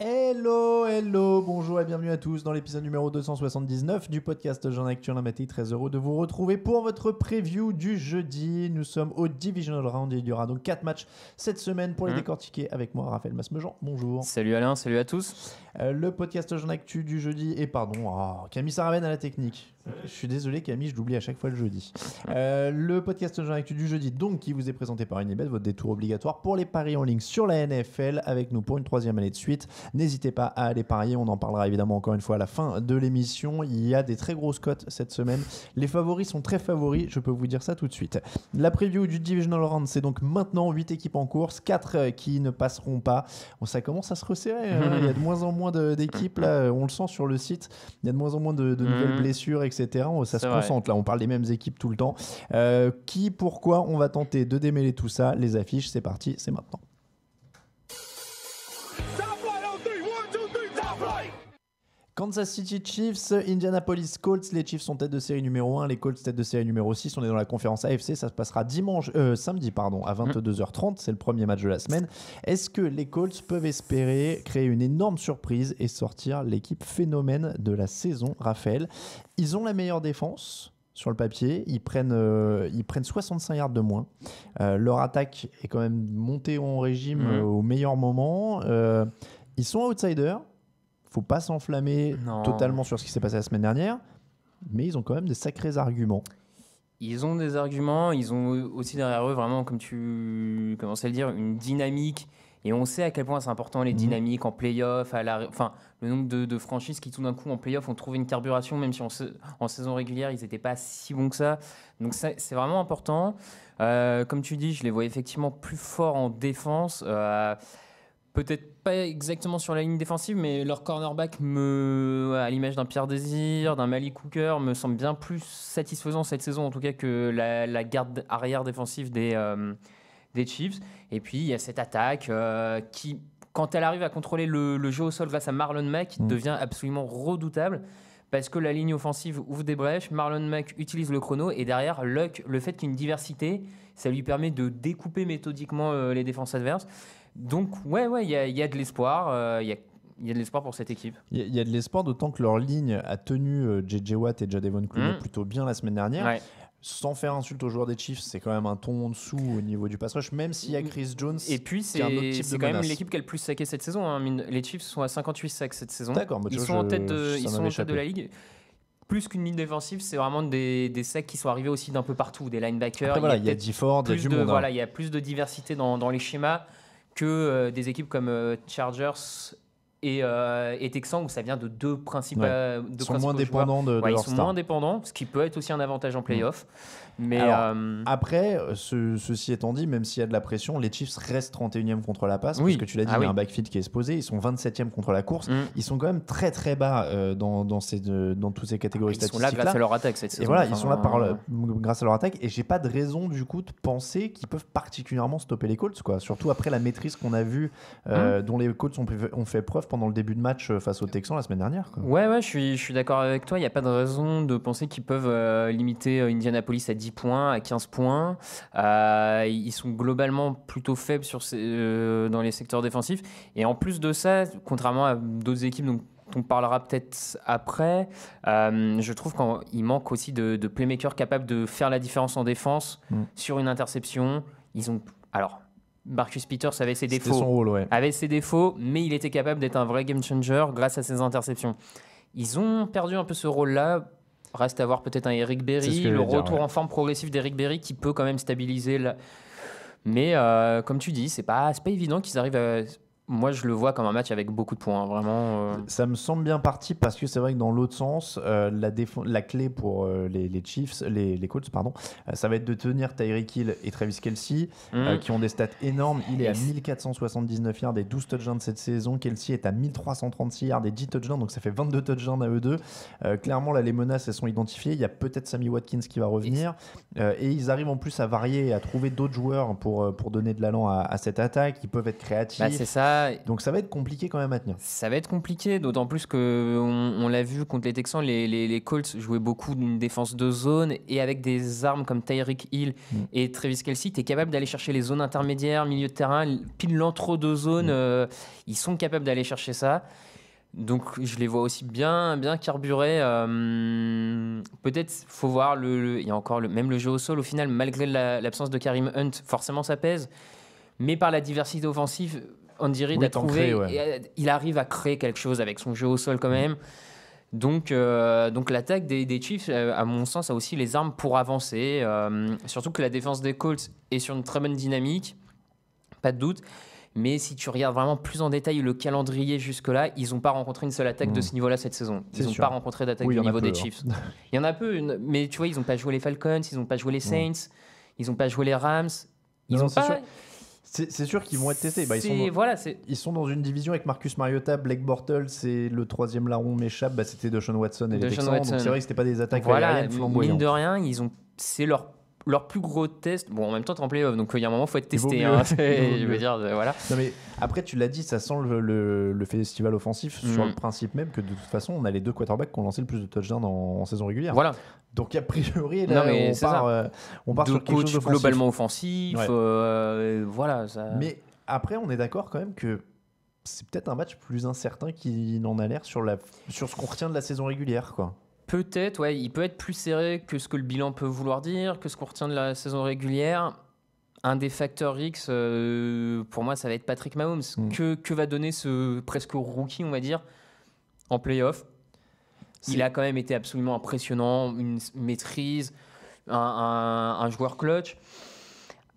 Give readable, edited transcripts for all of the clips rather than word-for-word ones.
Hello, bonjour et bienvenue à tous dans l'épisode numéro 279 du podcast Jean Actu Maté. Très heureux de vous retrouver pour votre preview du jeudi. Nous sommes au Divisional Round et il y aura donc 4 matchs cette semaine pour les décortiquer avec moi, Raphaël Masmejean. Bonjour. Salut Alain, salut à tous. Le podcast Jean Actu du jeudi et Camille Saraven à la technique. Je suis désolé Camille, je l'oublie à chaque fois le jeudi. Le podcast Jean Actu du jeudi, donc qui vous est présenté par Unibet, votre détour obligatoire pour les paris en ligne sur la NFL avec nous pour une 3e année de suite. N'hésitez pas à aller parier, on en parlera évidemment encore une fois à la fin de l'émission. Il y a des très grosses cotes cette semaine. Les favoris sont très favoris, je peux vous dire ça tout de suite. La preview du Divisional Round, c'est donc maintenant 8 équipes en course, 4 qui ne passeront pas. Bon, ça commence à se resserrer, il y a de moins en moins d'équipes, là, on le sent sur le site, il y a de moins en moins de nouvelles blessures, etc. Ça se concentre, là, on parle des mêmes équipes tout le temps. Pourquoi on va tenter de démêler tout ça. Les affiches, c'est parti, c'est maintenant. Kansas City Chiefs, Indianapolis Colts. Les Chiefs sont tête de série numéro 1, les Colts tête de série numéro 6. On est dans la conférence AFC, ça se passera samedi à 22h30, c'est le premier match de la semaine. Est-ce que les Colts peuvent espérer créer une énorme surprise et sortir l'équipe phénomène de la saison, Raphaël? Ils ont la meilleure défense sur le papier, ils prennent 65 yards de moins. Leur attaque est quand même montée en régime au meilleur moment. Ils sont outsiders. Faut pas s'enflammer totalement sur ce qui s'est passé la semaine dernière, mais ils ont quand même des sacrés arguments. Ils ont des arguments, ils ont aussi derrière eux vraiment, comme tu commençais à le dire, une dynamique. Et on sait à quel point c'est important les dynamiques en play-off, le nombre de franchises qui tout d'un coup en play-off ont trouvé une carburation, même si en saison régulière ils n'étaient pas si bons que ça. Donc c'est vraiment important. Comme tu dis, je les vois effectivement plus forts en défense. Peut-être pas exactement sur la ligne défensive, mais leur cornerback, à l'image d'un Pierre Désir, d'un Malik Hooker, me semble bien plus satisfaisant cette saison, en tout cas, que la garde arrière défensive des Chiefs. Et puis, il y a cette attaque qui, quand elle arrive à contrôler le jeu au sol grâce à Marlon Mack, devient absolument redoutable. Parce que la ligne offensive ouvre des brèches, Marlon Mack utilise le chrono, et derrière, Luck, le fait qu'il y ait une diversité, ça lui permet de découper méthodiquement les défenses adverses. Donc, il y a de l'espoir. Il y a de l'espoir pour cette équipe. Il y a de l'espoir, d'autant que leur ligne a tenu J.J. Watt et Jadavon Clowney plutôt bien la semaine dernière. Ouais. Sans faire insulte aux joueurs des Chiefs, c'est quand même un ton en dessous au niveau du pass rush, même s'il y a Chris Jones. Et puis, c'est quand même l'équipe qui a le plus saqué cette saison. Les Chiefs sont à 58 sacs cette saison. D'accord, ils sont en tête de la ligue. Plus qu'une ligne défensive, c'est vraiment des sacs qui sont arrivés aussi d'un peu partout, des linebackers. Après, il y a Difford, il y a du monde. Il y a plus de diversité dans les schémas que des équipes comme Chargers et Texans, où ça vient de deux principaux. Ils sont moins dépendants de leur star. Ils sont moins dépendants, ce qui peut être aussi un avantage en play-off. Mais après, ceci étant dit, même s'il y a de la pression, les Chiefs restent 31e contre la passe, parce que tu l'as dit, il y a un backfield qui est exposé. Ils sont 27e contre la course. Ils sont quand même très très bas dans toutes ces catégories statistiques. Ils sont là grâce à leur attaque cette saison. Et voilà, ils sont là grâce à leur attaque. Et j'ai pas de raison du coup de penser qu'ils peuvent particulièrement stopper les Colts, quoi. Surtout après la maîtrise qu'on a vue, dont les Colts ont fait preuve pendant le début de match face aux Texans la semaine dernière, quoi. Ouais, je suis d'accord avec toi. Il n'y a pas de raison de penser qu'ils peuvent limiter Indianapolis à 10 points, à 15 points. Ils sont globalement plutôt faibles dans les secteurs défensifs. Et en plus de ça, contrairement à d'autres équipes dont on parlera peut-être après, je trouve qu'il manque aussi de playmakers capables de faire la différence en défense sur une interception. Marcus Peters avait ses défauts. C'était son rôle, avait ses défauts, mais il était capable d'être un vrai game changer grâce à ses interceptions. Ils ont perdu un peu ce rôle-là. Reste à voir peut-être un Eric Berry, le retour en forme progressif d'Eric Berry qui peut quand même stabiliser. Mais comme tu dis, c'est pas évident qu'ils arrivent à... Moi, je le vois comme un match avec beaucoup de points, vraiment. Ça me semble bien parti parce que c'est vrai que dans l'autre sens, la clé pour les Chiefs, les Colts, pardon, ça va être de tenir Tyreek Hill et Travis Kelce, qui ont des stats énormes. Il est à 1479 yards et 12 touchdowns cette saison. Kelce est à 1336 yards et 10 touchdowns, donc ça fait 22 touchdowns à eux deux. Clairement, là, les menaces, elles sont identifiées. Il y a peut-être Sammy Watkins qui va revenir. Et ils arrivent en plus à varier et à trouver d'autres joueurs pour donner de l'allant à cette attaque. Ils peuvent être créatifs. C'est ça. Voilà. Donc ça va être compliqué quand même à tenir. Ça va être compliqué, d'autant plus qu'on l'a vu contre les Texans, les Colts jouaient beaucoup d'une défense de zone et avec des armes comme Tyreek Hill et Travis Kelce, tu es capable d'aller chercher les zones intermédiaires, milieu de terrain, pile l'entre-deux zones, ils sont capables d'aller chercher ça. Donc je les vois aussi bien carburer. Peut-être faut voir, il y a encore même le jeu au sol au final, malgré l'absence de Kareem Hunt, forcément ça pèse. Mais par la diversité offensive, Andy Reid a trouvé, il arrive à créer quelque chose avec son jeu au sol quand même. Donc l'attaque des Chiefs, à mon sens, a aussi les armes pour avancer. Surtout que la défense des Colts est sur une très bonne dynamique, pas de doute. Mais si tu regardes vraiment plus en détail le calendrier jusque-là, ils n'ont pas rencontré une seule attaque de ce niveau-là cette saison. Ils n'ont pas rencontré d'attaque du niveau des Chiefs. Il y en a peu, mais tu vois, ils n'ont pas joué les Falcons, ils n'ont pas joué les Saints, ils n'ont pas joué les Rams. C'est sûr qu'ils vont être testés. Ils sont dans une division avec Marcus Mariota, Blake Bortles, c'est le troisième larron m'échappe. C'était Deshaun Watson et les Texans. Donc c'est vrai que c'était pas des attaques aériennes flamboyantes. Mine de rien, c'est leur plus gros test. Bon, en même temps, tu es en playoff, donc il y a un moment, il faut être testé. Je veux dire, voilà. Non, mais après, tu l'as dit, ça sent le festival offensif sur le principe même que de toute façon, on a les deux quarterbacks qui ont lancé le plus de touchdowns en saison régulière. Voilà. Donc, a priori, là, on part sur quelque chose d'offensif. Globalement offensif. Voilà. Ça... Mais après, on est d'accord quand même que c'est peut-être un match plus incertain qu'il n'en a l'air sur ce qu'on retient de la saison régulière, quoi. Peut-être, ouais, il peut être plus serré que ce que le bilan peut vouloir dire, que ce qu'on retient de la saison régulière. Un des facteurs X, pour moi, ça va être Patrick Mahomes. Que va donner ce presque rookie, on va dire, en play-off? Il a quand même été absolument impressionnant, une maîtrise, un joueur clutch.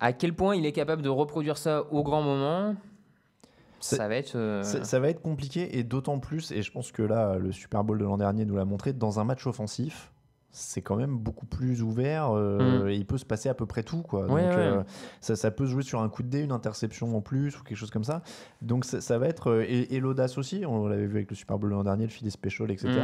À quel point il est capable de reproduire ça au grand moment? Ça va être compliqué, et d'autant plus, et je pense que là, le Super Bowl de l'an dernier nous l'a montré, dans un match offensif, c'est quand même beaucoup plus ouvert, et il peut se passer à peu près tout, quoi. Donc, ça peut se jouer sur un coup de dé, une interception en plus, ou quelque chose comme ça. Donc ça va être... Et l'audace aussi, on l'avait vu avec le Super Bowl de l'an dernier, le Philly Special, etc.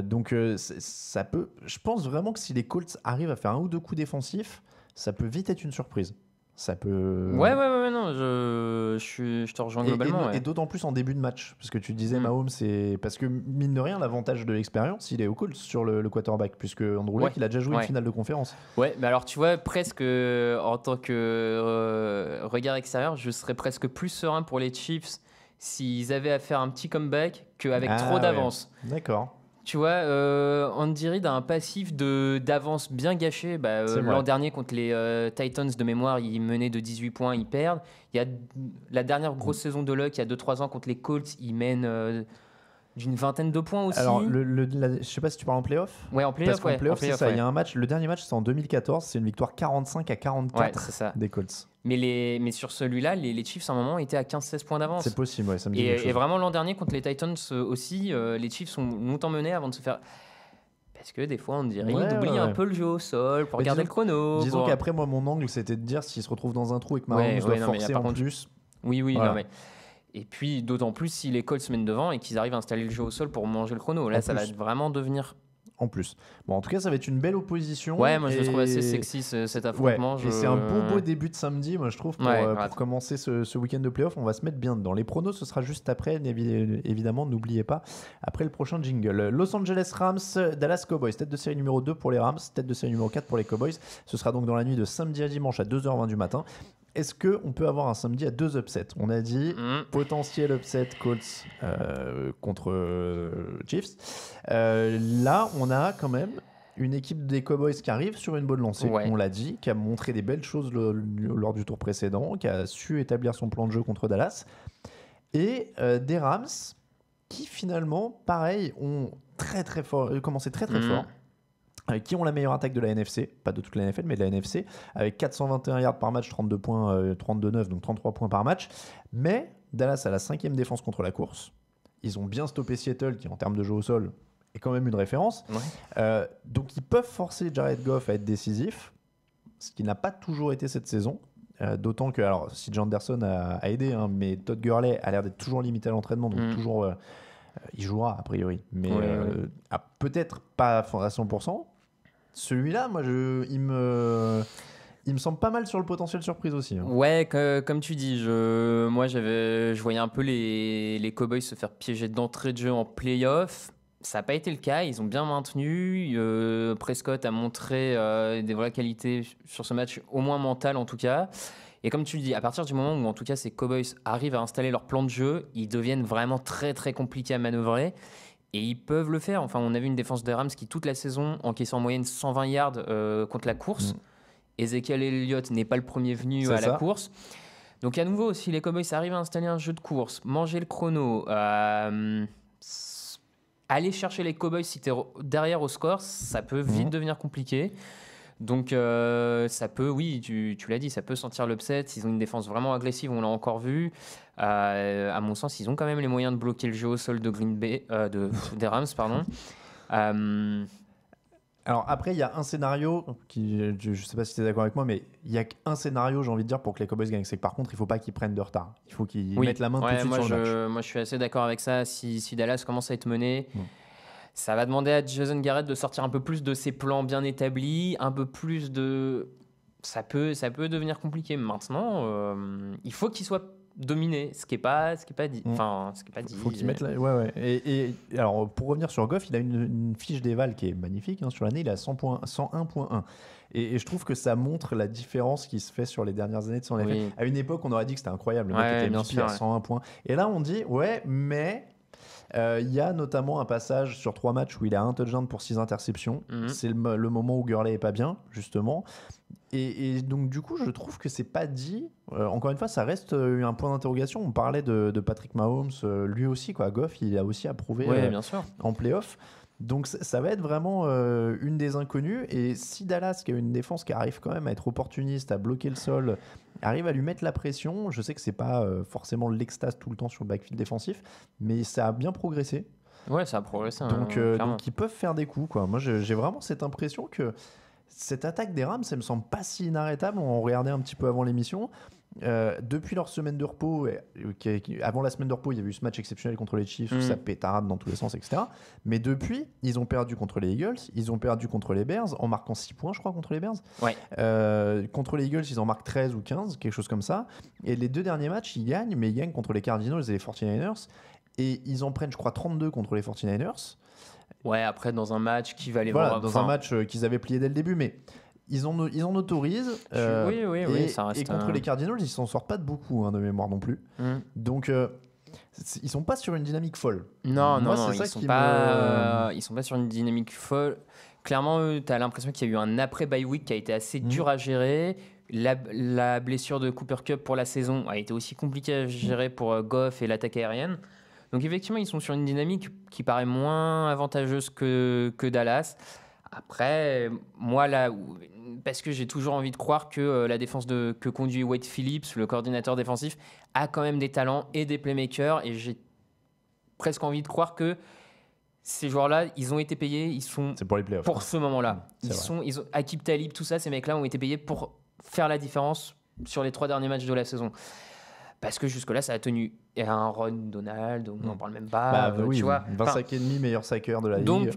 Donc ça peut... Je pense vraiment que si les Colts arrivent à faire un ou deux coups défensifs, ça peut vite être une surprise. Ça peut... Ouais, non, je te rejoins globalement. Et d'autant plus en début de match, parce que tu disais Mahomes, c'est... Parce que mine de rien, l'avantage de l'expérience, il est au Colts sur le quarterback, puisque Andrew Luck, il a déjà joué une finale de conférence. Ouais, mais alors tu vois, presque en tant que regard extérieur, je serais presque plus serein pour les Chiefs s'ils avaient à faire un petit comeback qu'avec trop d'avance. Ouais. D'accord. Tu vois, Andy Reid a un passif d'avance bien gâché. L'an dernier, contre les Titans, de mémoire, il menait de 18 points, ils perdent. Il y a la dernière grosse saison de Luck, il y a 2-3 ans, contre les Colts, ils mènent d'une vingtaine de points aussi. Alors, je sais pas si tu parles en playoff. Ouais, en playoff, c'est ça. Il y a un match, le dernier match, c'est en 2014, c'est une victoire 45-44 des Colts. Mais sur celui-là, les Chiefs, à un moment, étaient à 15-16 points d'avance. C'est possible, ça me dit quelque chose. Et vraiment, l'an dernier, contre les Titans aussi, les Chiefs sont longtemps menés avant de se faire... Parce que des fois, on dirait qu'ils oublient un peu le jeu au sol pour regarder le chrono. Disons qu'après, moi, mon angle, c'était de dire s'ils se retrouvent dans un trou et que Mahomes doit forcer en plus. Oui, voilà. Non, mais... Et puis, d'autant plus si les Colts se mènent devant et qu'ils arrivent à installer le jeu au sol pour manger le chrono. Là, ça va vraiment devenir... En plus. Bon, en tout cas, ça va être une belle opposition. Ouais, moi je le trouve assez sexy cet affrontement. Et c'est un beau début de samedi, moi je trouve, pour commencer ce week-end de playoff. On va se mettre bien dedans. Les pronos, ce sera juste après. Évidemment, n'oubliez pas, après le prochain jingle. Los Angeles Rams, Dallas Cowboys. Tête de série numéro 2 pour les Rams, tête de série numéro 4 pour les Cowboys. Ce sera donc dans la nuit de samedi à dimanche à 2h20 du matin. Est-ce qu'on peut avoir un samedi à 2 upsets? On a dit potentiel upset Colts contre Chiefs. Là, on a quand même une équipe des Cowboys qui arrive sur une bonne lancée, on l'a dit, qui a montré des belles choses lors du tour précédent, qui a su établir son plan de jeu contre Dallas. Et des Rams qui finalement, pareil, ont commencé très fort. Qui ont la meilleure attaque de la NFC, pas de toute la NFL, mais de la NFC, avec 421 yards par match, 32 points, 32-9, donc 33 points par match. Mais Dallas a la 5e défense contre la course. Ils ont bien stoppé Seattle, qui en termes de jeu au sol est quand même une référence. Donc ils peuvent forcer Jared Goff à être décisif, ce qui n'a pas toujours été cette saison. D'autant que, alors, CJ Anderson a aidé, mais Todd Gurley a l'air d'être toujours limité à l'entraînement, donc toujours... il jouera a priori, mais peut-être pas à 100%. Celui-là, moi, il me il me semble pas mal sur le potentiel surprise aussi. Hein. Ouais, comme tu dis, moi je voyais un peu les Cowboys se faire piéger d'entrée de jeu en playoff. Ça n'a pas été le cas, ils ont bien maintenu. Prescott a montré des vraies qualités sur ce match, au moins mental en tout cas. Et comme tu le dis, à partir du moment où en tout cas ces Cowboys arrivent à installer leur plan de jeu, ils deviennent vraiment très très compliqués à manœuvrer. Et ils peuvent le faire. Enfin, on a vu une défense des Rams qui toute la saison encaisse en moyenne 120 yards contre la course. Ezekiel Elliott n'est pas le premier venu à la course. Donc à nouveau, si les Cowboys arrivent à installer un jeu de course, manger le chrono, aller chercher les Cowboys si tu es derrière au score, ça peut vite devenir compliqué. Donc ça peut, oui, tu l'as dit, ça peut sentir l'upset. Ils ont une défense vraiment agressive, on l'a encore vu. À mon sens, ils ont quand même les moyens de bloquer le jeu au sol de Green Bay, des Rams, pardon. Alors après, il y a un scénario qui, je ne sais pas si tu es d'accord avec moi, mais il y a qu'un scénario, j'ai envie de dire, pour que les Cowboys gagnent. C'est que par contre, il ne faut pas qu'ils prennent de retard. Il faut qu'ils mettent la main tout de suite sur le match. Moi, je suis assez d'accord avec ça. Si Dallas commence à être mené, ça va demander à Jason Garrett de sortir un peu plus de ses plans bien établis, un peu plus de... Ça peut devenir compliqué. Maintenant, il faut qu'il soit dominé, ce qui est pas dit. Enfin, ce qui est pas dit. Faut qu'il mette ouais. Et alors pour revenir sur Goff, il a une fiche d'éval qui est magnifique hein, sur l'année. Il a 101.1. Et je trouve que ça montre la différence qui se fait sur les dernières années de son effet. À une époque, on aurait dit que c'était incroyable. Le mec était MVP à 101 points. Et là, on dit mais il y a notamment un passage sur 3 matchs où il a un touchdown pour 6 interceptions. C'est le moment où Gurley est pas bien, justement. Et donc du coup, je trouve que c'est pas dit. Encore une fois, ça reste un point d'interrogation. On parlait de Patrick Mahomes, lui aussi, quoi. Goff, il a aussi approuvé bien sûr. En playoff. Donc ça va être vraiment une des inconnues. Et si Dallas, qui a une défense qui arrive quand même à être opportuniste, à bloquer le sol, arrive à lui mettre la pression, je sais que c'est pas forcément l'extase tout le temps sur le backfield défensif, mais ça a bien progressé. Ouais, ça a progressé. Donc ils peuvent faire des coups, quoi. Moi, j'ai vraiment cette impression que cette attaque des Rams, ça me semble pas si inarrêtable. On regardait un petit peu avant l'émission. Depuis leur semaine de repos, avant la semaine de repos, il y avait eu ce match exceptionnel contre les Chiefs où ça pétarade dans tous les sens, etc. Mais depuis, ils ont perdu contre les Eagles, ils ont perdu contre les Bears en marquant 6 points, je crois, contre les Bears. Contre les Eagles, ils en marquent 13 ou 15, quelque chose comme ça. Et les 2 derniers matchs, ils gagnent, mais ils gagnent contre les Cardinals et les 49ers. Et ils en prennent, je crois, 32 contre les 49ers. Ouais, après, dans un match qui va aller voir. Dans un match qu'ils avaient plié dès le début, mais ils en autorisent. Oui, ça reste. Et contre les Cardinals, ils s'en sortent pas de beaucoup, de mémoire non plus. Donc, ils sont pas sur une dynamique folle. Non, ils sont pas sur une dynamique folle. Clairement, tu as l'impression qu'il y a eu un après-bye week qui a été assez dur à gérer. La blessure de Cooper Kupp pour la saison a été aussi compliquée à gérer pour Goff et l'attaque aérienne. Donc effectivement, ils sont sur une dynamique qui paraît moins avantageuse que Dallas. Après, moi, là, parce que j'ai toujours envie de croire que la défense que conduit Wade Phillips, le coordinateur défensif, a quand même des talents et des playmakers. Et j'ai presque envie de croire que ces joueurs-là, ils ont été payés. C'est pour les playoffs. Pour ce moment-là. Aqib Talib, tout ça, ces mecs-là ont été payés pour faire la différence sur les 3 derniers matchs de la saison. Parce que jusque-là, ça a tenu. Et un Ron Donald, on n'en parle même pas. Oui, tu vois. 20 sacs et demi, meilleur saqueur de la ligue. Donc,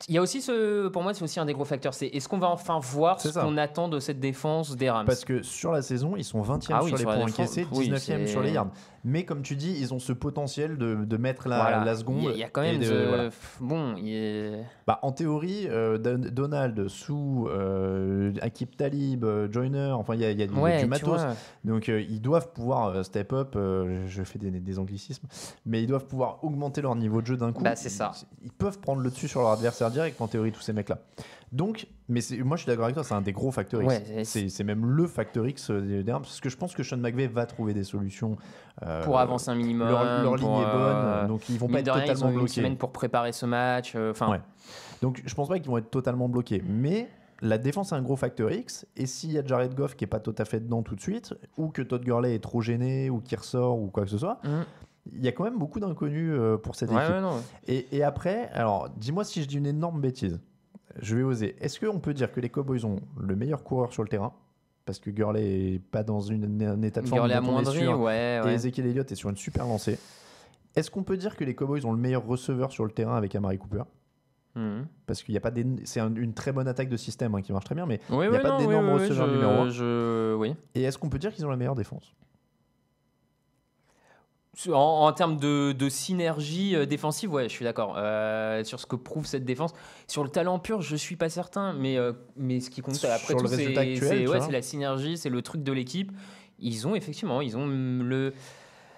il y a aussi pour moi, c'est aussi un des gros facteurs. C'est est-ce qu'on va enfin voir ce qu'on attend de cette défense des Rams ? Parce que sur la saison, ils sont 20e sur les points encaissés, 19e sur les yards. Mais comme tu dis, ils ont ce potentiel de mettre la seconde. Il y a quand même en théorie, Donald, Sue, Aqib Talib, Joyner, enfin il y a du matos. Donc ils doivent pouvoir step up. Je fais des anglicismes, mais ils doivent pouvoir augmenter leur niveau de jeu d'un coup. C'est ça. Ils peuvent prendre le dessus sur leur adversaire direct en théorie, tous ces mecs-là. Donc, moi je suis d'accord avec toi, c'est un des gros facteurs X. C'est même le facteur X des Rams, parce que je pense que Sean McVay va trouver des solutions pour avancer un minimum. Leur ligne est bonne, donc ils vont pas être totalement bloqués. Ils ont une semaine pour préparer ce match. Donc je pense pas qu'ils vont être totalement bloqués, mais la défense est un gros facteur X, et s'il y a Jared Goff qui est pas tout à fait dedans tout de suite, ou que Todd Gurley est trop gêné, ou qu'il ressort, ou quoi que ce soit, il y a quand même beaucoup d'inconnus pour cette équipe. Et après, alors dis-moi si je dis une énorme bêtise. Je vais oser. Est-ce qu'on peut dire que les Cowboys ont le meilleur coureur sur le terrain ? Parce que Gurley n'est pas dans un état de forme. Gurley amoindri, et Ezekiel Elliott est sur une super lancée. Est-ce qu'on peut dire que les Cowboys ont le meilleur receveur sur le terrain avec Amari Cooper ? Parce qu'il n'y a pas c'est une très bonne attaque de système qui marche très bien, mais il Oui, n'y a pas d'énormes receveurs numéro 1. Oui. Et est-ce qu'on peut dire qu'ils ont la meilleure défense? En termes de synergie défensive, ouais, je suis d'accord. Sur ce que prouve cette défense. Sur le talent pur, je suis pas certain, mais ce qui compte après Sur tout, le résultat actuel, c'est la synergie, c'est le truc de l'équipe. Ils ont le.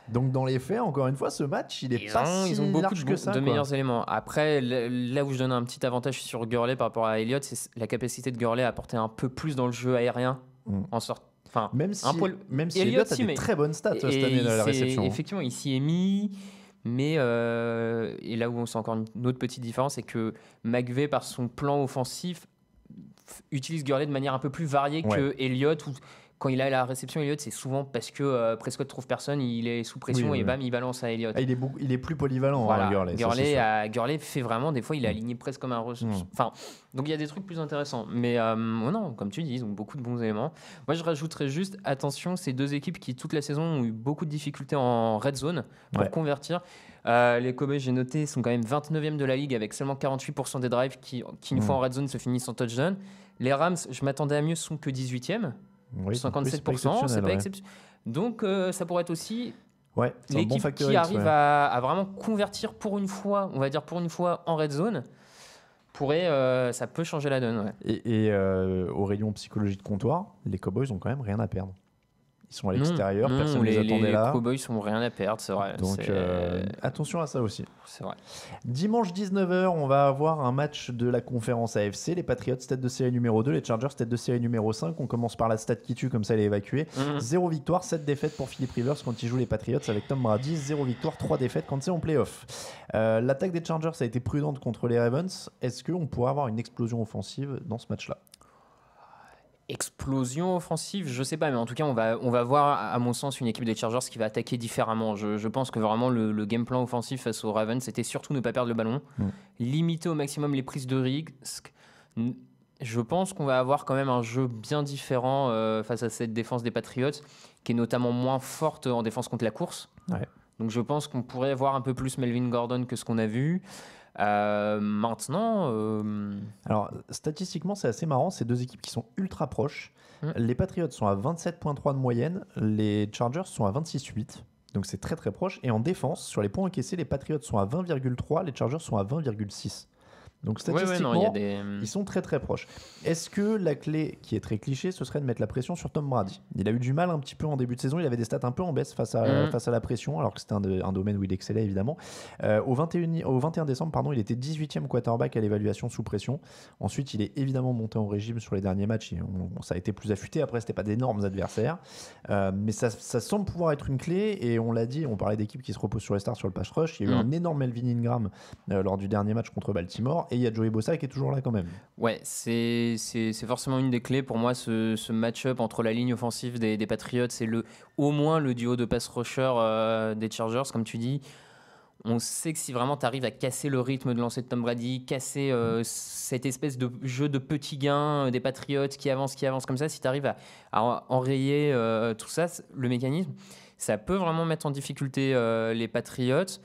Donc dans les faits, encore une fois, ce match, il est pas si ils ont beaucoup large que ça. de meilleurs éléments. Après, là où je donne un petit avantage sur Gurley par rapport à Elliott, c'est la capacité de Gurley à apporter un peu plus dans le jeu aérien, en sorte. Enfin, même si Elliott a des très bonnes stats cette année dans la réception. Effectivement, il s'y est mis, mais et là où c'est encore une autre petite différence, c'est que McVay, par son plan offensif, utilise Gurley de manière un peu plus variée que Elliott. Quand il a la réception, Elliott, c'est souvent parce que Prescott trouve personne, il est sous pression et bam, il balance à Elliott. Il est plus polyvalent, voilà. Gurley fait vraiment, des fois, il est aligné presque comme un Enfin, donc il y a des trucs plus intéressants. Mais non, comme tu dis, ils ont beaucoup de bons éléments. Moi, je rajouterais juste, attention, ces deux équipes qui, toute la saison, ont eu beaucoup de difficultés en red zone pour convertir. Les Cowboys, j'ai noté, sont quand même 29e de la ligue avec seulement 48% des drives qui une fois en red zone, se finissent en touchdown. Les Rams, je m'attendais à mieux, sont que 18e. 57%, c'est pas exceptionnel. Donc ça pourrait être aussi l'équipe qui arrive à vraiment convertir pour une fois, on va dire pour une fois en red zone, ça peut changer la donne. Et au rayon psychologie de comptoir, les Cowboys ont quand même rien à perdre. Ils sont à l'extérieur, personne ne les attendait là. Les Cowboys n'ont rien à perdre, c'est vrai. Donc attention à ça aussi. C'est vrai. Dimanche 19h, on va avoir un match de la conférence AFC. Les Patriots, tête de série numéro 2, les Chargers, tête de série numéro 5. On commence par la stat qui tue, comme ça elle est évacuée. 0 victoire, 7 défaites pour Philip Rivers quand il joue les Patriots avec Tom Brady. 0 victoire, 3 défaites quand c'est en playoff. L'attaque des Chargers a été prudente contre les Ravens. Est-ce qu'on pourrait avoir une explosion offensive dans ce match-là? Explosion offensive, je sais pas, mais en tout cas, on va voir, à mon sens, une équipe des Chargers qui va attaquer différemment. Je pense que vraiment le game plan offensif face aux Ravens, c'était surtout ne pas perdre le ballon, limiter au maximum les prises de risque. Je pense qu'on va avoir quand même un jeu bien différent face à cette défense des Patriots, qui est notamment moins forte en défense contre la course. Donc je pense qu'on pourrait voir un peu plus Melvin Gordon que ce qu'on a vu. Maintenant... Alors, statistiquement, c'est assez marrant. Ces deux équipes qui sont ultra proches. Les Patriots sont à 27,3 de moyenne. Les Chargers sont à 26,8. Donc, c'est très, très proche. Et en défense, sur les points encaissés, les Patriots sont à 20,3. Les Chargers sont à 20,6. Donc statistiquement, ils sont très très proches. Est-ce que la clé, qui est très cliché, ce serait de mettre la pression sur Tom Brady? Il a eu du mal un petit peu en début de saison, il avait des stats un peu en baisse face à la pression, alors que c'était un domaine où il excellait évidemment. Au 21 décembre, il était 18e quarterback à l'évaluation sous pression. Ensuite, il est évidemment monté en régime sur les derniers matchs, et ça a été plus affûté. Après, c'était pas d'énormes adversaires, mais ça semble pouvoir être une clé, et on l'a dit, on parlait d'équipes qui se reposent sur les stars sur le pass rush. Il y a eu un énorme Melvin Ingram lors du dernier match contre Baltimore, et il y a Joey Bosa qui est toujours là quand même. Ouais, c'est forcément une des clés pour moi, ce match-up entre la ligne offensive des Patriots et au moins le duo de pass rusher des Chargers, comme tu dis. On sait que si vraiment tu arrives à casser le rythme de lancer de Tom Brady, casser cette espèce de jeu de petits gains des Patriots qui avance comme ça, si tu arrives à enrayer tout ça, le mécanisme, ça peut vraiment mettre en difficulté les Patriots.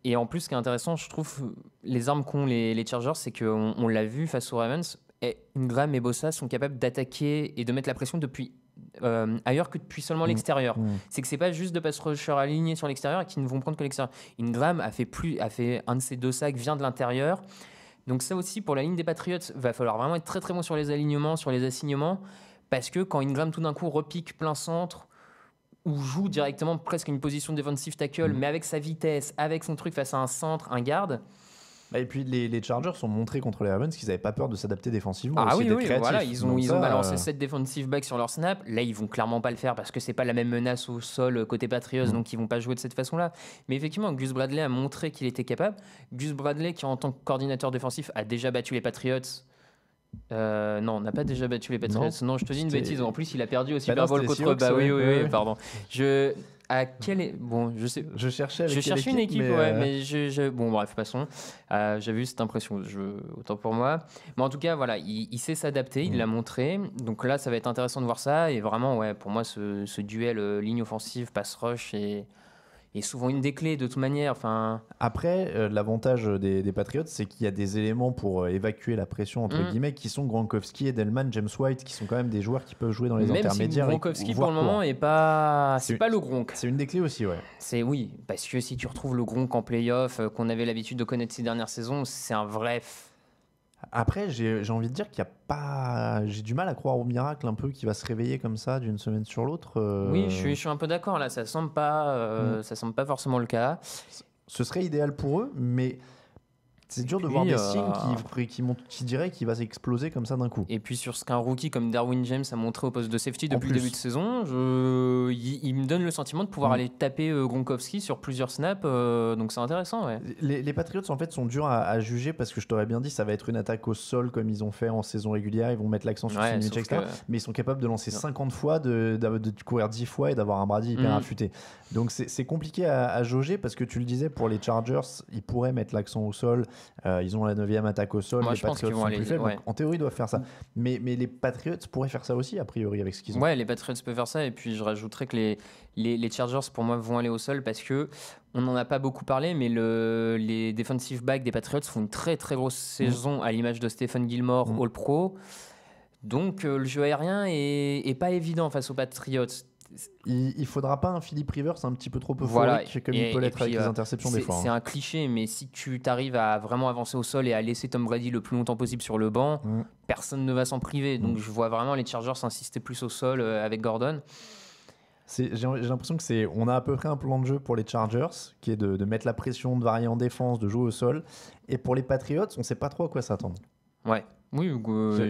Et en plus, ce qui est intéressant, je trouve, les armes qu'ont les Chargers, c'est qu'on l'a vu face aux Ravens, Ingram et Bosa sont capables d'attaquer et de mettre la pression depuis ailleurs que depuis seulement l'extérieur. C'est que c'est pas juste de pass rusher alignés sur l'extérieur et qui ne vont prendre que l'extérieur. Ingram a fait un de ses 2 sacs, vient de l'intérieur. Donc ça aussi, pour la ligne des Patriots, va falloir vraiment être très très bon sur les alignements, sur les assignements, parce que quand Ingram tout d'un coup repique plein centre, ou joue directement presque une position de defensive tackle, mais avec sa vitesse, avec son truc face à un centre, un garde. Et puis les Chargers ont montré contre les Ravens qu'ils n'avaient pas peur de s'adapter défensivement. Ah oui, voilà, ils ont balancé 7 defensive backs sur leur snap. Là, ils vont clairement pas le faire parce que c'est pas la même menace au sol côté Patriots, donc ils vont pas jouer de cette façon-là. Mais effectivement, Gus Bradley a montré qu'il était capable. Gus Bradley, qui en tant que coordinateur défensif a déjà battu les Patriots. Non, on n'a pas déjà battu les Patriots. Non, je te dis une bêtise. En plus, il a perdu au Super Bowl contre. Oui, pardon. Bon, je sais. Je cherchais une équipe, mais bon, bref, passons. J'avais eu cette impression, autant pour moi. Mais en tout cas, voilà, il sait s'adapter, il l'a montré. Donc là, ça va être intéressant de voir ça. Et vraiment, pour moi, ce duel ligne offensive, pass rush est souvent une des clés de toute manière. Enfin, Après, l'avantage des Patriots, c'est qu'il y a des éléments pour évacuer la pression, entre guillemets, qui sont Gronkowski, Edelman, James White, qui sont quand même des joueurs qui peuvent jouer dans les même si intermédiaires. Gronkowski voire pour le moment court. est pas, C'est- c'est pas le Gronk. C'est une des clés aussi, ouais. C'est oui, parce que si tu retrouves le Gronk en playoff qu'on avait l'habitude de connaître ces dernières saisons, c'est un vrai. Après, j'ai envie de dire qu'il n'y a pas. J'ai du mal à croire au miracle un peu qui va se réveiller comme ça d'une semaine sur l'autre. Oui, je suis un peu d'accord là. Ça semble pas, ça semble pas forcément le cas. Ce serait idéal pour eux, mais c'est dur de puis, voir des signes qui diraient qu'il va s'exploser comme ça d'un coup. Et puis sur ce qu'un rookie comme Darwin James a montré au poste de safety depuis le plus. début de saison, il me donne le sentiment de pouvoir aller taper Gronkowski sur plusieurs snaps, donc c'est intéressant. Ouais. Les Patriots en fait sont durs à juger parce que je t'aurais bien dit ça va être une attaque au sol comme ils ont fait en saison régulière, ils vont mettre l'accent sur Ouais, Mitch, sauf etc. que- Mais ils sont capables de lancer Non. 50 fois, de courir 10 fois et d'avoir un Brady hyper affûté. Donc c'est compliqué à jauger parce que tu le disais, pour les Chargers, ils pourraient mettre l'accent au sol, ils ont la 9e attaque au sol, Moi, les je pense Patriots qu'ils vont sont aller- plus faibles, ouais. donc en théorie ils doivent faire ça. Mais les Patriots pourraient faire ça aussi a priori avec ce qu'ils ont. Ouais, les Patriots peuvent faire ça. Et puis je rajouterais que les Chargers, pour moi, vont aller au sol parce que on n'en a pas beaucoup parlé, mais les defensive backs des Patriots font une très très grosse saison à l'image de Stephen Gilmore, All Pro. Donc le jeu aérien est pas évident face aux Patriots. Il faudra pas un Philip Rivers un petit peu trop euphorique Voilà. comme il peut l'être puis, avec les interceptions des fois. C'est un cliché, mais si tu t'arrives à vraiment avancer au sol et à laisser Tom Brady le plus longtemps possible sur le banc, personne ne va s'en priver. Donc je vois vraiment les Chargers insister plus au sol avec Gordon. J'ai l'impression que on a à peu près un plan de jeu pour les Chargers qui est de mettre la pression, de varier en défense, de jouer au sol. Et pour les Patriots, on sait pas trop à quoi s'attendre. Ouais. Oui,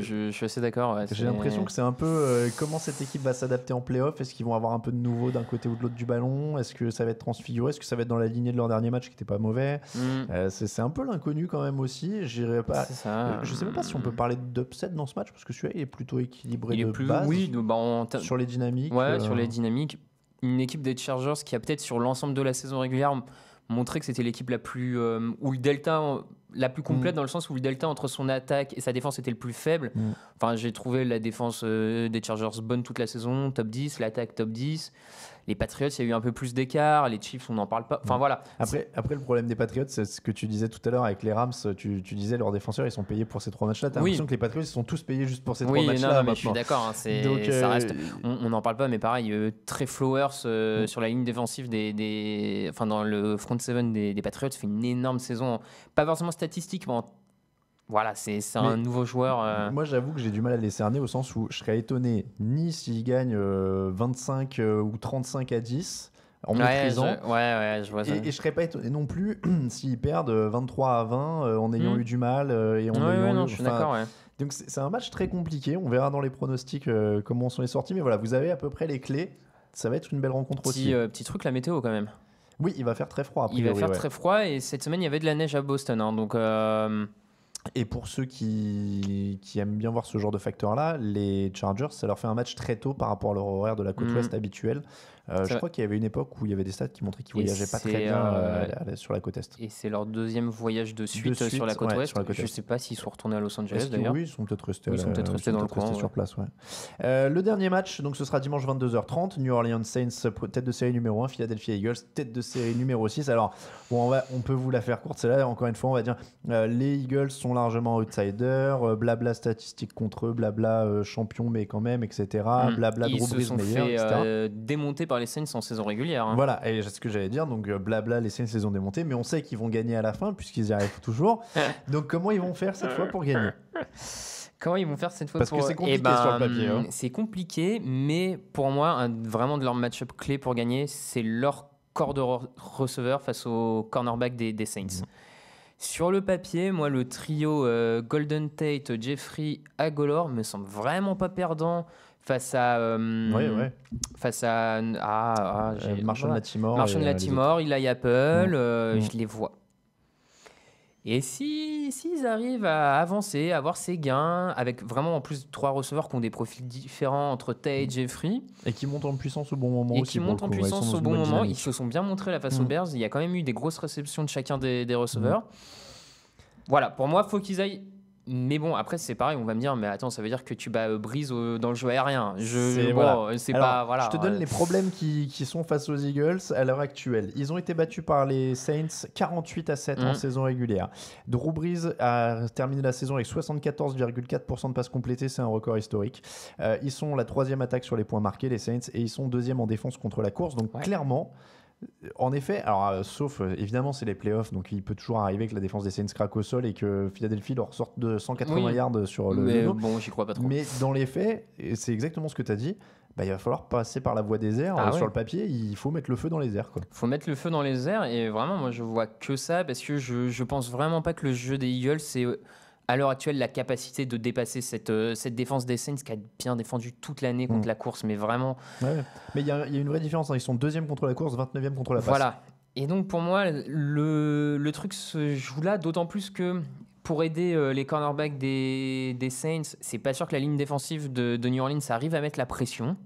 je suis assez d'accord. Ouais, J'ai l'impression que c'est un peu comment cette équipe va s'adapter en playoff. Est-ce qu'ils vont avoir un peu de nouveau d'un côté ou de l'autre du ballon? Est-ce que ça va être transfiguré? Est-ce que ça va être dans la lignée de leur dernier match qui n'était pas mauvais? C'est un peu l'inconnu quand même aussi. J'irais pas. C'est ça. Je sais même pas si on peut parler d'upset dans ce match parce que celui-là il est plutôt équilibré Il est de plus, base. oui, Sur les dynamiques. Ouais, sur les dynamiques. Une équipe des Chargers qui a peut-être sur l'ensemble de la saison régulière montré que c'était l'équipe la plus où le delta la plus complète dans le sens où le delta entre son attaque et sa défense était le plus faible. Enfin, j'ai trouvé la défense des Chargers bonne toute la saison, top 10, l'attaque top 10. Les Patriots, il y a eu un peu plus d'écart. Les Chiefs, on n'en parle pas. Enfin, voilà. Après, le problème des Patriots, c'est ce que tu disais tout à l'heure avec les Rams. Tu disais leurs défenseurs, ils sont payés pour ces 3 matchs-là. T'as l'impression que les Patriots, ils sont tous payés juste pour ces 3 matchs-là. Non, mais je suis d'accord. Hein, ça reste. On n'en parle pas, mais pareil, Trey Flowers sur la ligne défensive enfin, dans le front seven des Patriots fait une énorme saison. Pas forcément statistique, mais voilà, c'est un nouveau joueur. Moi, j'avoue que j'ai du mal à les cerner au sens où je serais étonné ni s'ils gagnent 25 ou 35 à 10 en maîtrisant. Je vois ça. Et je serais pas étonné non plus s'ils perdent 23 à 20 en ayant eu du mal et en ayant non, je suis d'accord. Donc c'est un match très compliqué. On verra dans les pronostics comment sont les sorties. Mais voilà, vous avez à peu près les clés. Ça va être une belle rencontre aussi. Petit truc, la météo quand même. Oui, il va faire très froid. Il va faire très froid et cette semaine, il y avait de la neige à Boston. Hein, donc. Et pour ceux qui aiment bien voir ce genre de facteur-là, les Chargers, ça leur fait un match très tôt par rapport à leur horaire de la côte ouest habituelle. Je crois qu'il y avait une époque où il y avait des stats qui montraient qu'ils voyageaient pas très bien sur la côte est. Et c'est leur deuxième voyage de suite sur la côte ouest. Je ne sais pas s'ils sont retournés à Los Angeles d'ailleurs. Oui, ils sont peut-être restés, dans le coin. Sur place. Ouais. Le dernier match, donc ce sera dimanche 22h30. New Orleans Saints, tête de série numéro 1. Philadelphia Eagles, tête de série numéro 6. Alors, bon, on peut vous la faire courte. C'est là, encore une fois, on va dire les Eagles sont largement outsiders. Blabla statistiques contre eux, blabla champion, mais quand même, etc. Blabla Drew Brees meilleur, etc. Ils se sont fait démonter par les Saints en saison régulière. Hein. Voilà, et c'est ce que j'allais dire. Donc, blabla, les Saints les ont démontés, mais on sait qu'ils vont gagner à la fin puisqu'ils y arrivent toujours. Donc, comment ils vont faire cette fois pour gagner? Comment ils vont faire cette fois? Parce que c'est compliqué sur le papier. Hein. C'est compliqué, mais pour moi, vraiment de leur match-up clé pour gagner, c'est leur corps de receveur face au cornerback des Saints. Sur le papier, moi, le trio Golden Tate, Jeffrey, Agholor me semble vraiment pas perdant face à Marshall Latimore. Marshall Latimore, Eli Apple, je les vois. Et s'ils arrivent à avancer, à avoir ces gains, avec vraiment en plus 3 receveurs qui ont des profils différents entre Tate et Jeffrey. Et qui montent en puissance au bon moment aussi. Ils se sont bien montrés la face aux Bears. Il y a quand même eu des grosses réceptions de chacun des receveurs. Voilà, pour moi, il faut qu'ils aillent Mais bon, après, c'est pareil, on va me dire, mais attends, ça veut dire que tu bats Breeze dans le jeu aérien. C'est Alors, pas. Voilà. Je te donne les problèmes qui sont face aux Eagles à l'heure actuelle. Ils ont été battus par les Saints 48-7 en saison régulière. Drew Brees a terminé la saison avec 74,4% de passes complétées, c'est un record historique. Ils sont la 3e attaque sur les points marqués, les Saints, et ils sont 2e en défense contre la course. Donc clairement. En effet, alors sauf évidemment c'est les playoffs, donc il peut toujours arriver que la défense des Saints craque au sol et que Philadelphie leur sorte de 180 yards sur le dos. Bon, j'y crois pas trop. Mais dans les faits, et c'est exactement ce que tu as dit, il va falloir passer par la voie des airs. Sur le papier, il faut mettre le feu dans les airs. Il faut mettre le feu dans les airs, et vraiment, moi je vois que ça, parce que je pense vraiment pas que le jeu des Eagles, c'est à l'heure actuelle la capacité de dépasser cette défense des Saints qui a bien défendu toute l'année contre la course, mais vraiment. Ouais. Mais il y a une vraie différence, hein. Ils sont 2e contre la course, 29e contre la passe. Voilà. Et donc pour moi, le truc se joue là, d'autant plus que pour aider les cornerbacks des Saints, c'est pas sûr que la ligne défensive de New Orleans arrive à mettre la pression.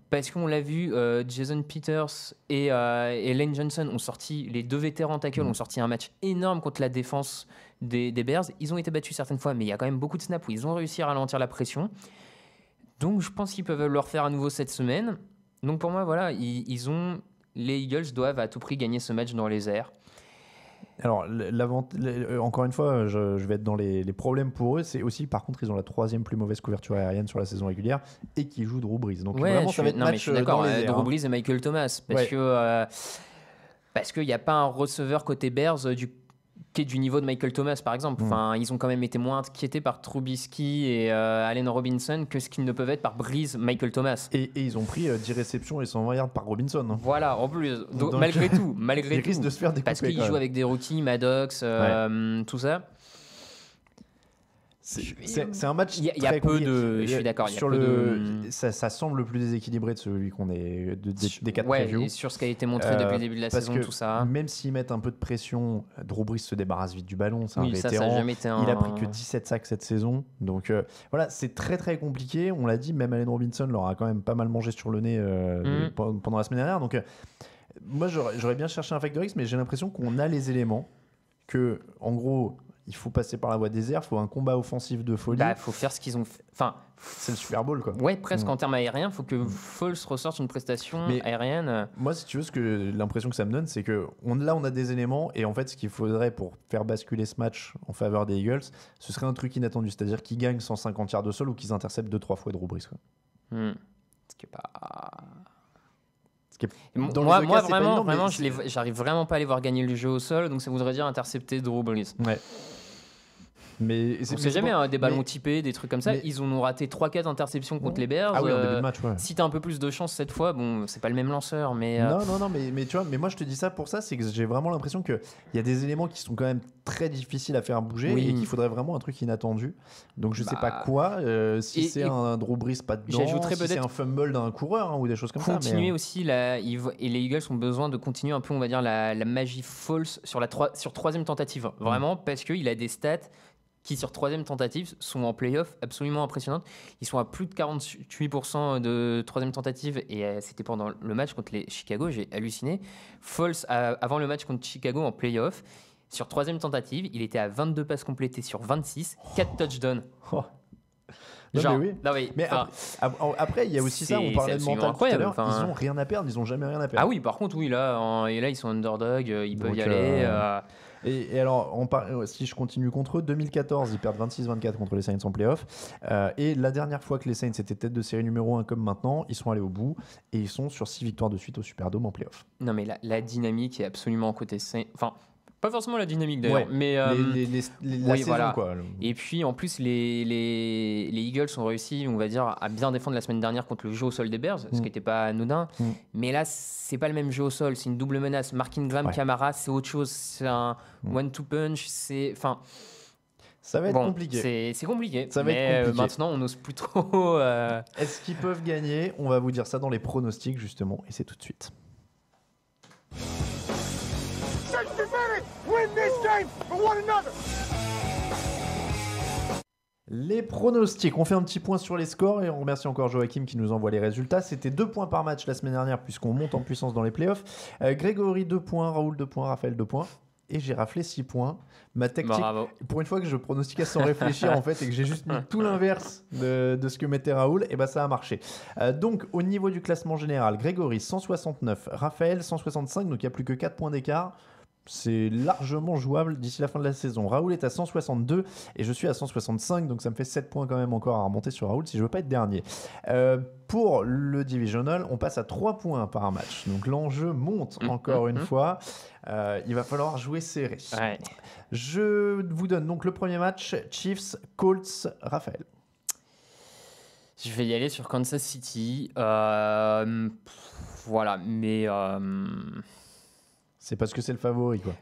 Parce qu'on l'a vu, Jason Peters et Lane Johnson ont sorti, les 2 vétérans tackles ont sorti un match énorme contre la défense des Bears. Ils ont été battus certaines fois, mais il y a quand même beaucoup de snaps où ils ont réussi à ralentir la pression. Donc je pense qu'ils peuvent le refaire à nouveau cette semaine. Donc pour moi, voilà, les Eagles doivent à tout prix gagner ce match dans les airs. Alors, encore une fois, je vais être dans les problèmes pour eux. C'est aussi, par contre, ils ont la 3e plus mauvaise couverture aérienne sur la saison régulière et qui jouent Drew Brees. Donc, vraiment, ça va être match je suis d'accord. dans les airs. Drew Brees et Michael Thomas. Parce qu'il n'y a pas un receveur côté Bears qui est du niveau de Michael Thomas, par exemple. Enfin, ils ont quand même été moins inquiétés par Trubisky et Allen Robinson que ce qu'ils ne peuvent être par Brees, Michael Thomas. Et ils ont pris 10 réceptions et 120 yards par Robinson. Hein. Voilà, en plus. Donc, malgré tout. Ils risquent de se faire découper. Parce qu'ils jouent avec des rookies, Maddox, tout ça. C'est un match il y a peu de je suis d'accord ça semble le plus déséquilibré de celui qu'on est des 4 previews et sur ce qui a été montré depuis le début de la saison, tout ça, même s'ils mettent un peu de pression, Drew Brees se débarrasse vite du ballon, c'est un vétéran, ça a jamais été il a pris que 17 sacs cette saison, donc voilà, c'est très très compliqué, on l'a dit, même Allen Robinson leur a quand même pas mal mangé sur le nez pendant la semaine dernière, donc moi j'aurais bien cherché un factor X, mais j'ai l'impression qu'on a les éléments, que en gros il faut passer par la voie des airs, il faut un combat offensif de folie. Il faut faire ce qu'ils ont fait. Enfin, c'est le Super Bowl, quoi. Ouais, presque en termes aériens, il faut que Foles ressorte une prestation aérienne. Moi, si tu veux, l'impression que ça me donne, c'est que on a des éléments, et en fait, ce qu'il faudrait pour faire basculer ce match en faveur des Eagles, ce serait un truc inattendu, c'est-à-dire qu'ils gagnent 150 yards de sol ou qu'ils interceptent 2-3 fois Drew Brees. Ce qui est pas... Moi, vraiment, j'arrive vraiment pas à les voir gagner le jeu au sol, donc ça voudrait dire intercepter Drew Brees. Ouais. Mais c'est jamais des ballons typés, des trucs comme ça. Ils ont raté 3-4 interceptions contre les Bears. Ah oui, en début de match, ouais. Si t'as un peu plus de chance cette fois, bon, c'est pas le même lanceur, mais non, mais tu vois, mais moi je te dis ça pour ça, c'est que j'ai vraiment l'impression que il y a des éléments qui sont quand même très difficiles à faire bouger et qu'il faudrait vraiment un truc inattendu. Donc je sais pas quoi, si c'est un Drew Brees pas dedans, si c'est un fumble d'un coureur ou des choses comme ça. Continuer aussi et les Eagles ont besoin de continuer un peu, on va dire, la magie false sur 3e tentative, vraiment, parce qu'il a des stats qui sur 3e tentative sont en playoff absolument impressionnantes. Ils sont à plus de 48% de 3e tentative, et c'était pendant le match contre les Chicago, j'ai halluciné. Foles, avant le match contre Chicago en playoff, sur 3e tentative, il était à 22 passes complétées sur 26, 4 touchdowns. Mais après, il y a aussi ça, on parlait de mental tout à l'heure, ils ont rien à perdre, ils ont jamais rien à perdre. Ah oui, par contre, oui, là ils sont underdog, ils peuvent y aller. Et alors, si je continue contre eux, 2014, ils perdent 26-24 contre les Saints en playoff. Et la dernière fois que les Saints étaient tête de série numéro 1 comme maintenant, ils sont allés au bout et ils sont sur 6 victoires de suite au Superdome en playoff. Non, mais la dynamique est absolument côté Saints. Enfin, pas forcément la dynamique d'ailleurs, mais la saison, voilà. Quoi. Et puis en plus, les Eagles ont réussi, on va dire, à bien défendre la semaine dernière contre le jeu au sol des Bears, ce qui n'était pas anodin. Mais là, c'est pas le même jeu au sol, c'est une double menace. Mark Ingram, Camara, c'est autre chose, c'est un one-two punch, ça va être compliqué. C'est compliqué. Ça va être compliqué. Maintenant, on n'ose plus trop. Est-ce qu'ils peuvent gagner? On va vous dire ça dans les pronostics justement, et c'est tout de suite. Les pronostics, on fait un petit point sur les scores et on remercie encore Joachim qui nous envoie les résultats. C'était 2 points par match la semaine dernière puisqu'on monte en puissance dans les playoffs. Grégory 2 points, Raoul 2 points, Raphaël 2 points. et j'ai raflé 6 points. Ma tactique, Bravo. pour une fois que je pronostiquais sans réfléchir en fait et que j'ai juste mis tout l'inverse de ce que mettait Raoul, et ça a marché. Donc au niveau du classement général, Grégory 169, Raphaël 165, donc il n'y a plus que 4 points d'écart. C'est largement jouable d'ici la fin de la saison. Raoul est à 162 et je suis à 165, donc ça me fait 7 points quand même encore à remonter sur Raoul si je veux pas être dernier. Pour le Divisional, on passe à 3 points par match. Donc l'enjeu monte encore une fois. Il va falloir jouer serré. Ouais. Je vous donne donc le premier match, Chiefs, Colts, Raphaël. Je vais y aller sur Kansas City. Voilà, mais... C'est parce que c'est le favori, quoi.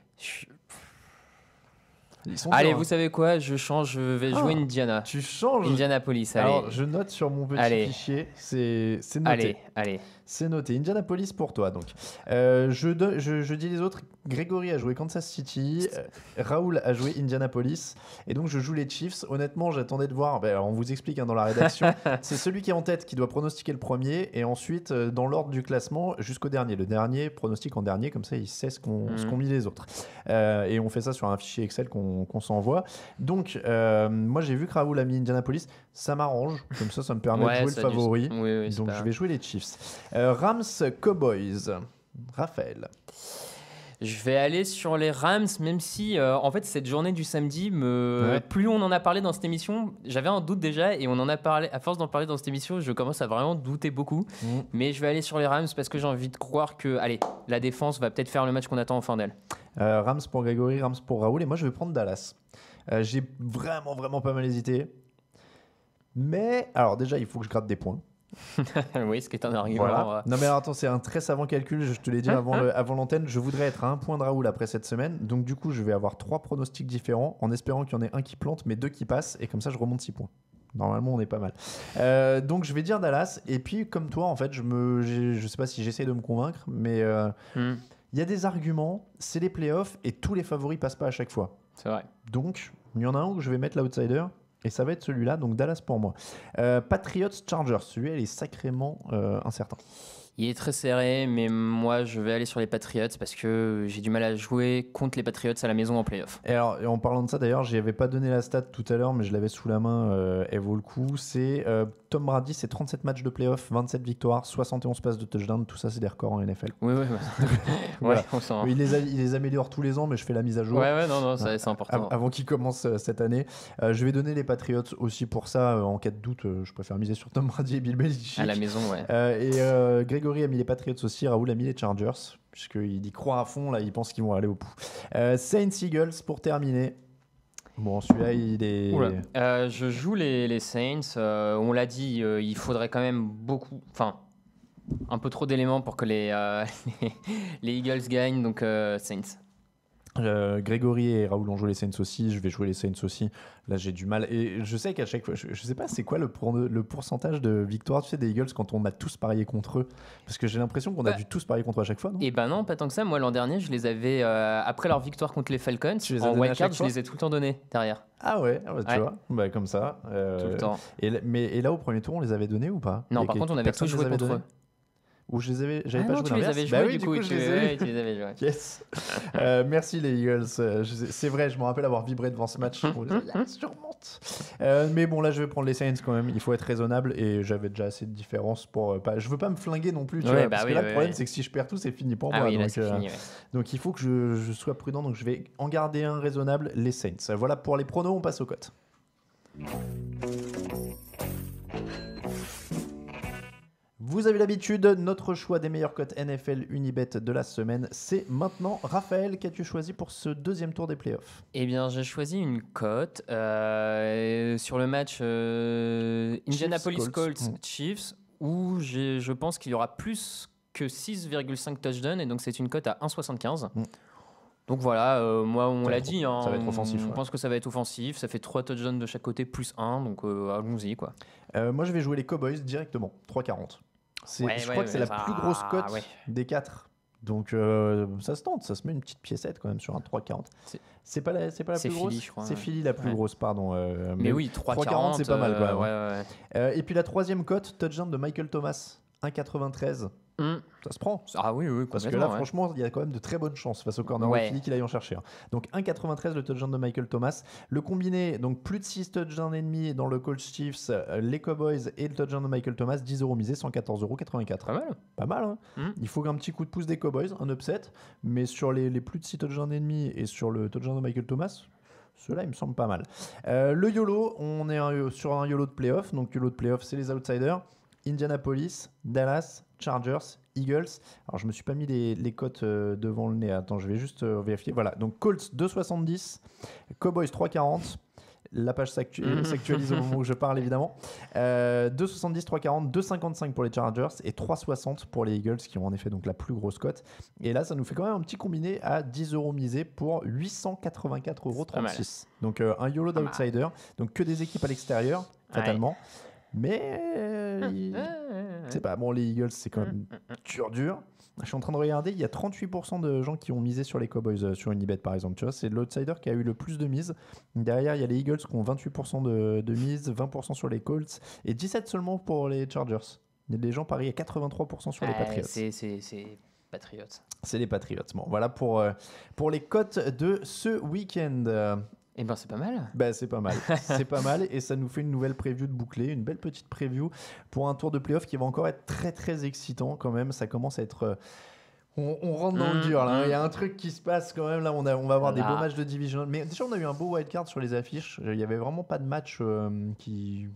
Allez, vous savez quoi? Je change, je vais jouer Indiana. Tu changes? Indianapolis, allez. Alors, je note sur mon petit fichier. C'est noté. Allez. C'est noté. Indianapolis pour toi, donc. Je dis les autres. Grégory a joué Kansas City. Raoul a joué Indianapolis. Et donc, je joue les Chiefs. Honnêtement, j'attendais de voir. Alors, on vous explique dans la rédaction. C'est celui qui est en tête qui doit pronostiquer le premier. Et ensuite, dans l'ordre du classement, jusqu'au dernier. Le dernier pronostique en dernier. Comme ça, il sait ce qu'ont mis les autres. Et on fait ça sur un fichier Excel qu'on s'envoie. Donc, moi, j'ai vu que Raoul a mis Indianapolis. Ça m'arrange. Comme ça me permet de jouer le favori. Oui, donc, je vais jouer les Chiefs. Rams Cowboys. Raphaël. Je vais aller sur les Rams, même si en fait cette journée du samedi, plus on en a parlé dans cette émission, j'avais un doute déjà et on en a parlé. À force d'en parler dans cette émission, je commence à vraiment douter beaucoup. Mais je vais aller sur les Rams parce que j'ai envie de croire que, la défense va peut-être faire le match qu'on attend en fin d'elle. Rams pour Grégory, Rams pour Raoul, et moi je vais prendre Dallas. J'ai vraiment pas mal hésité. Mais alors déjà, il faut que je gratte des points. Oui, ce qui est un argument. Voilà. Non mais alors, attends, c'est un très savant calcul, je te l'ai dit avant l'antenne, je voudrais être à 1 point de Raoul après cette semaine, donc du coup je vais avoir 3 pronostics différents en espérant qu'il y en ait un qui plante mais 2 qui passent, et comme ça je remonte 6 points. Normalement on est pas mal. Donc je vais dire Dallas, et puis comme toi en fait je sais pas si j'essaie de me convaincre, mais il y a des arguments, c'est les playoffs et tous les favoris passent pas à chaque fois. C'est vrai. Donc il y en a un où je vais mettre l'outsider. Et ça va être celui-là, donc Dallas pour moi. Patriots Chargers, celui-là il est sacrément incertain. Il est très serré, mais moi je vais aller sur les Patriots parce que j'ai du mal à jouer contre les Patriots à la maison en playoff. Et alors, en parlant de ça d'ailleurs, j'y avais pas donné la stat tout à l'heure, mais je l'avais sous la main, elle vaut le coup. C'est Tom Brady, c'est 37 matchs de playoff, 27 victoires, 71 passes de touchdown, tout ça c'est des records en NFL. Oui. Voilà. On sent. Il les améliore tous les ans, mais je fais la mise à jour. Non, c'est important. Avant qu'il commence cette année. Je vais donner les Patriots aussi pour ça. En cas de doute, je préfère miser sur Tom Brady et Bill Belichick. À la maison, ouais. Et Grégory a mis les Patriots aussi, Raoul a mis les Chargers, puisqu'il y croit à fond, là, il pense qu'ils vont aller au bout. Saints Eagles pour terminer. Bon, celui-là, il est... je joue les Saints. On l'a dit, il faudrait quand même un peu trop d'éléments pour que les Eagles gagnent, donc Saints. Grégory et Raoul ont joué les Saints aussi, je vais jouer les Saints aussi. Là j'ai du mal, et je sais qu'à chaque fois, je sais pas c'est quoi le pourcentage de victoire, tu sais, des Eagles quand on a tous parié contre eux, parce que j'ai l'impression qu'on a dû tous parier contre eux à chaque fois, non? Et non, pas tant que ça. Moi l'an dernier je les avais, après leur victoire contre les Falcons, en wildcard je les ai tout le temps donnés derrière. Ah ouais, tu vois, comme ça. Tout le temps. Et là au premier tour on les avait donnés ou pas? Non, par contre on avait tous joué contre eux. Ou j'avais pas joué tu les avais joués, du coup, tu les avais joués. Yes. Merci les Eagles. C'est vrai, je me rappelle avoir vibré devant ce match. Je remonte. Mais bon, là, je vais prendre les Saints quand même. Il faut être raisonnable et j'avais déjà assez de différence pour pas. Je veux pas me flinguer non plus, tu vois, parce que là, le problème, c'est que si je perds tout, c'est fini pour moi. Oui, là, c'est fini, donc il faut que je sois prudent. Donc je vais en garder un raisonnable, les Saints. Voilà pour les pronos. On passe aux cotes. Vous avez l'habitude, notre choix des meilleures cotes NFL Unibet de la semaine, c'est maintenant. Raphaël, qu'as-tu choisi pour ce deuxième tour des playoffs? Eh bien, j'ai choisi une cote sur le match Indianapolis Colts Chiefs, où je pense qu'il y aura plus que 6,5 touchdowns, et donc c'est une cote à 1,75. Donc voilà, moi on l'a dit, ça va être offensif. On pense que ça va être offensif, ça fait 3 touchdowns de chaque côté plus 1, donc allons-y quoi. Moi je vais jouer les Cowboys directement, 3,40. Je crois que c'est la plus grosse cote des 4. Donc ça se tente, ça se met une petite piécette quand même sur un 3,40. C'est pas la plus grosse, Philly, je crois. C'est Philly la plus grosse, pardon. Mais oui, 3,40 c'est pas mal quand même. Et puis la troisième cote, touchdown de Michael Thomas, 1,93. Ça se prend. Ah oui, Parce que là, franchement, il y a quand même de très bonnes chances face au corner Philly qu'il aille en chercher. Donc 1,93 le touchdown de Michael Thomas. Le combiné, donc plus de 6 touchdowns et demi dans le Colts Chiefs, les Cowboys et le touchdown de Michael Thomas, 10 € misés, 114,84 €. Pas mal, hein. Il faut un petit coup de pouce des Cowboys, un upset, mais sur les plus de 6 touchdowns et demi et sur le touchdown de Michael Thomas, cela il me semble pas mal. Le YOLO, on est sur un YOLO de playoff. Donc YOLO de playoff, c'est les outsiders. Indianapolis, Dallas, Chargers, Eagles. Alors je me suis pas mis les cotes devant le nez. Attends, je vais juste vérifier. Voilà, donc Colts 2,70, Cowboys 3,40. La page s'actualise au moment où je parle, évidemment. 2,70, 3,40, 2,55 pour les Chargers et 3,60 pour les Eagles, qui ont en effet donc la plus grosse cote. Et là, ça nous fait quand même un petit combiné à 10 € misés pour 884,36 €. Donc un YOLO d'outsider. Donc que des équipes à l'extérieur, fatalement. Mais c'est pas bon, les Eagles, c'est quand même dur. Je suis en train de regarder, il y a 38% de gens qui ont misé sur les Cowboys sur Unibet par exemple. Tu vois, c'est l'outsider qui a eu le plus de mises. Derrière, il y a les Eagles qui ont 28% de mise, 20% sur les Colts et 17% seulement pour les Chargers. Les gens parient à 83% sur les Patriots. C'est Patriots. C'est les Patriots. Bon, voilà pour les cotes de ce week-end. Eh ben c'est pas mal. C'est pas mal. C'est pas mal et ça nous fait une nouvelle preview de bouclée, une belle petite preview pour un tour de playoff qui va encore être très très excitant quand même. Ça commence à être... On rentre dans le dur là. Il y a un truc qui se passe quand même là. On va avoir des beaux matchs de division. Mais déjà on a eu un beau wildcard sur les affiches. Il y avait vraiment pas de match qui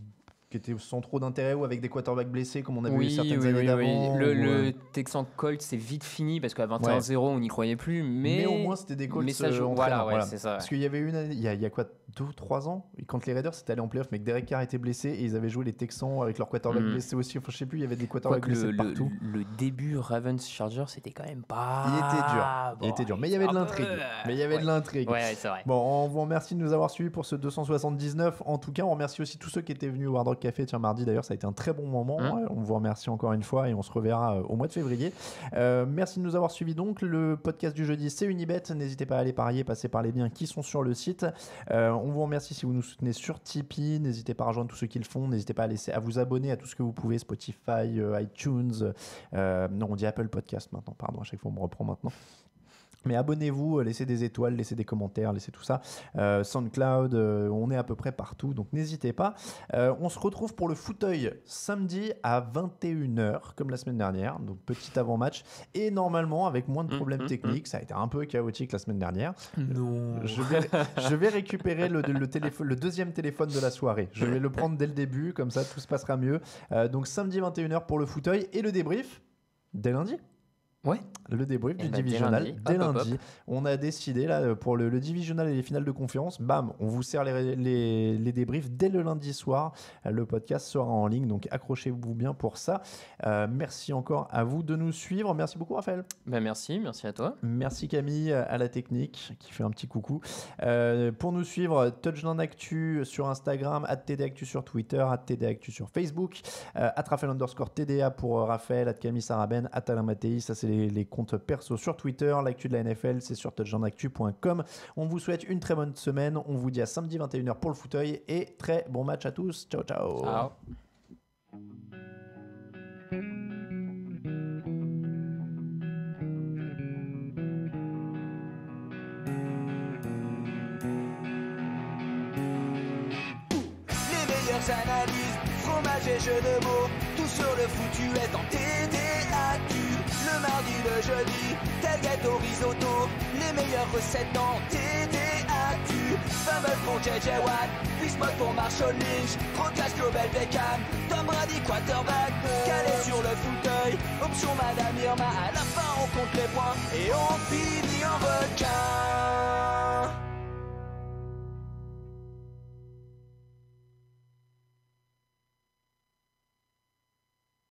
était sans trop d'intérêt ou avec des quarterbacks blessés comme on avait eu certaines années d'avant. Le Texan Colts c'est vite fini parce qu'à 21-0 on n'y croyait plus, mais au moins c'était des Colts voilà. C'est ça. Parce qu'il y avait une année, il y a quoi, 2 ou 3 ans, quand les Raiders étaient allés en playoff mais que Derek Carr était blessé et ils avaient joué les Texans avec leurs quarterbacks blessés aussi. Enfin, je sais plus, il y avait des quarterbacks blessés partout. Le début Ravens Chargers c'était quand même pas... Il était dur, mais il y avait de l'intrigue. Ouais, c'est vrai. Bon, on vous remercie de nous avoir suivis pour ce 279. En tout cas, on remercie aussi tous ceux qui étaient venus au Hard Rock Café. Tiens, mardi d'ailleurs, ça a été un très bon moment. On vous remercie encore une fois et on se reverra au mois de février. Merci de nous avoir suivis donc. Le podcast du jeudi, c'est Unibet. N'hésitez pas à aller parier, passer par les liens qui sont sur le site. On vous remercie si vous nous soutenez sur Tipeee. N'hésitez pas à rejoindre tous ceux qui le font. N'hésitez pas à vous abonner à tout ce que vous pouvez, Spotify, iTunes. Non, on dit Apple Podcast maintenant. Pardon, à chaque fois on me reprend maintenant. Mais abonnez-vous, laissez des étoiles, laissez des commentaires, laissez tout ça. SoundCloud, on est à peu près partout, donc n'hésitez pas. On se retrouve pour le fauteuil samedi à 21h, comme la semaine dernière. Donc petit avant-match. Et normalement, avec moins de problèmes techniques, ça a été un peu chaotique la semaine dernière. Non. Je vais récupérer le deuxième téléphone de la soirée. Je vais le prendre dès le début, comme ça tout se passera mieux. Donc samedi 21h pour le fauteuil et le débrief dès lundi. Ouais. Le débrief du divisional dès lundi. On a décidé là pour le divisional et les finales de conférence, bam, on vous sert les débriefs dès le lundi soir. Le podcast sera en ligne, donc accrochez-vous bien pour ça. Merci encore à vous de nous suivre. Merci beaucoup Raphaël. Merci à toi. Merci Camille à la technique qui fait un petit coucou. Pour nous suivre, Touchdown Actu sur Instagram, @TDActu sur Twitter, @TDActu sur Facebook, @Raphaël_TDA pour Raphaël, @Camille Saraben, @Alain Mattei. Ça c'est les comptes perso sur Twitter. L'actu de la NFL, c'est sur touchdownactu.com. On vous souhaite une très bonne semaine. On vous dit à samedi 21h pour le fauteuil et très bon match à tous. Ciao, ciao. Ciao. Les meilleures analyses, fromage et jeux de mots, tout sur le foutu est en TDAQ. Le mardi, le jeudi, tailgate au risotto, les meilleures recettes en TDAQ. Fumble pour JJ Watt, Bismuth pour Marshall Lynch, Procast Global Beckham, Tom Brady quarterback, calé sur le fauteuil, option Madame Irma, à la fin on compte les points et on finit en requin.